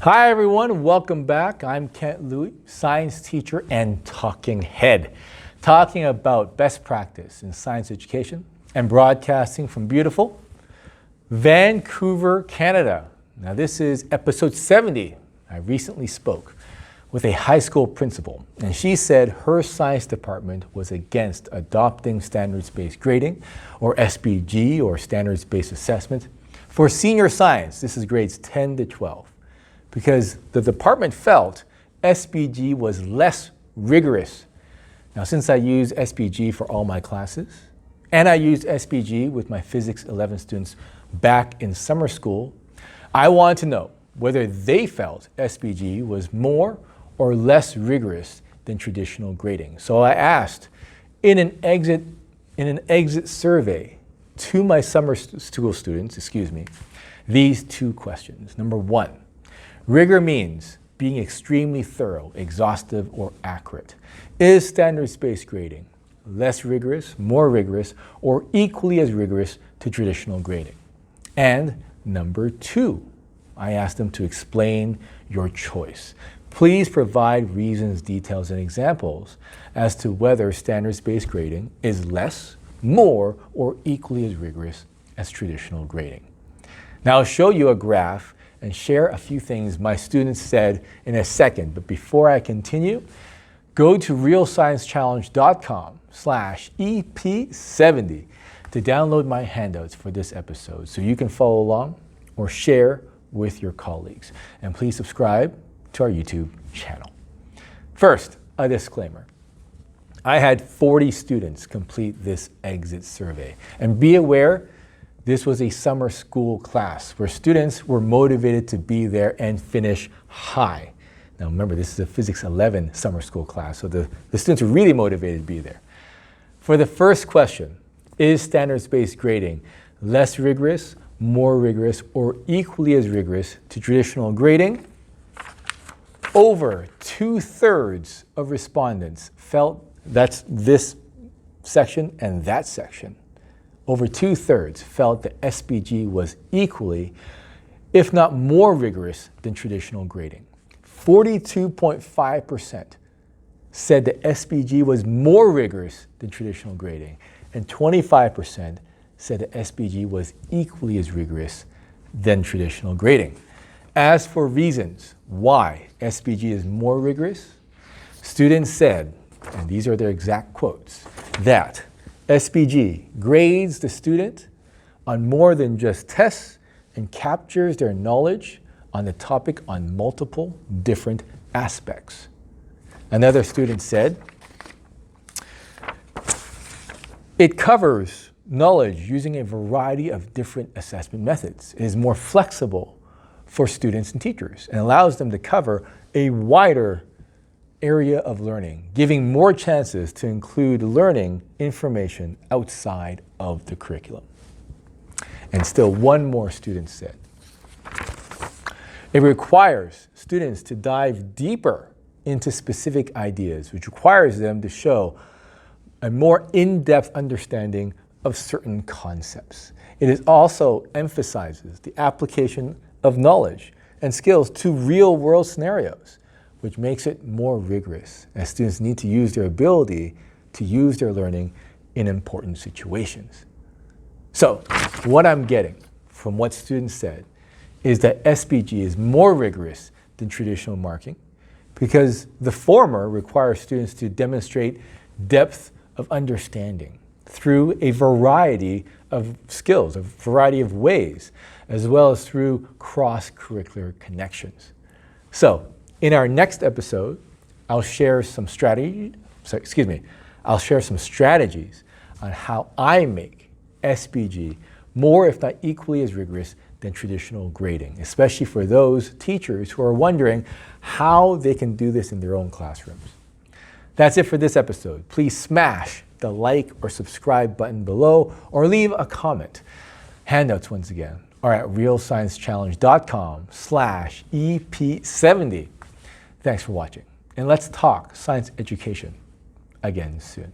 Hi everyone, welcome back. I'm Kent Louie, science teacher and talking head, talking about best practice in science education and broadcasting from beautiful Vancouver, Canada. Now this is episode 70. I recently spoke with a high school principal, and she said her science department was against adopting standards-based grading, or SBG, or standards-based assessment, for senior science. This is grades 10 to 12. Because the department felt SBG was less rigorous. Now, since I use SBG for all my classes, and I used SBG with my Physics 11 students back in summer school, I wanted to know whether they felt SBG was more or less rigorous than traditional grading. So I asked in an exit survey to my summer school students, these two questions. Number one, rigor means being extremely thorough, exhaustive, or accurate. Is standards-based grading less rigorous, more rigorous, or equally as rigorous to traditional grading? And number two, I asked them to explain your choice. Please provide reasons, details, and examples as to whether standards-based grading is less, more, or equally as rigorous as traditional grading. Now I'll show you a graph and share a few things my students said in a second. But before I continue, go to realsciencechallenge.com/EP70 to download my handouts for this episode so you can follow along or share with your colleagues. And please subscribe to our YouTube channel. First, a disclaimer. I had 40 students complete this exit survey. And be aware, this was a summer school class where students were motivated to be there and finish high. Now remember, this is a Physics 11 summer school class, so the students are really motivated to be there. For the first question, is standards-based grading less rigorous, more rigorous, or equally as rigorous to traditional grading? Over 2/3 of respondents felt, that's this section and that section, over 2/3 felt that SBG was equally, if not more rigorous than traditional grading. 42.5% said that SBG was more rigorous than traditional grading, and 25% said that SBG was equally as rigorous than traditional grading. As for reasons why SBG is more rigorous, students said, and these are their exact quotes, that SBG grades the student on more than just tests and captures their knowledge on the topic on multiple different aspects. Another student said, it covers knowledge using a variety of different assessment methods. It is more flexible for students and teachers and allows them to cover a wider area of learning, giving more chances to include learning information outside of the curriculum. And still one more student said, it requires students to dive deeper into specific ideas, which requires them to show a more in-depth understanding of certain concepts. It also emphasizes the application of knowledge and skills to real-world scenarios, which makes it more rigorous, as students need to use their ability to use their learning in important situations. So what I'm getting from what students said is that SBG is more rigorous than traditional marking because the former requires students to demonstrate depth of understanding through a variety of skills, a variety of ways, as well as through cross-curricular connections. So in our next episode, I'll share some strategies on how I make SBG more, if not equally as rigorous than traditional grading, especially for those teachers who are wondering how they can do this in their own classrooms. That's it for this episode. Please smash the like or subscribe button below or leave a comment. Handouts, once again, are at realsciencechallenge.com/EP70. Thanks for watching, and let's talk science education again soon.